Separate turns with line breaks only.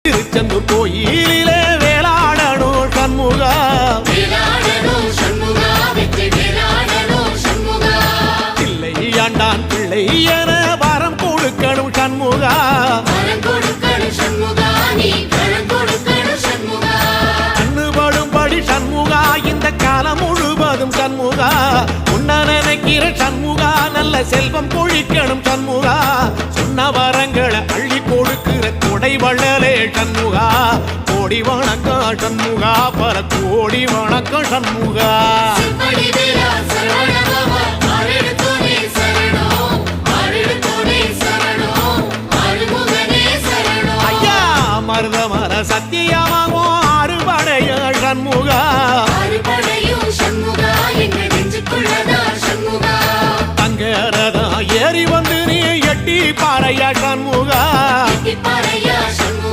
திருச்செந்தூர் கோயிலிலே வேளாடணும் சண்முகா, பிள்ளை ஆண்டான் பிள்ளை என வரம் கொடுக்கணும் சண்முகா, கண்ணுபடும்படி சண்முகா இந்த காலம் முழுவதும் சண்முகா, உன்ன நினைக்கிற சண்முகா நல்ல செல்வம் பொழிக்கணும் சண்முகா, சொன்ன வரங்களை அள்ளி கொடுக்கிற கொடை வள்ளலே சண்முகா, கோடி வணக்கம் சண்முகா, பல கோடி வணக்கம் சண்முகா. ஐயா மருதமர சத்தியமாகும் அறுபடைய சண்முகா, தங்கரதா ஏறி வந்து நீ எட்டி பாறையா சண்முகா.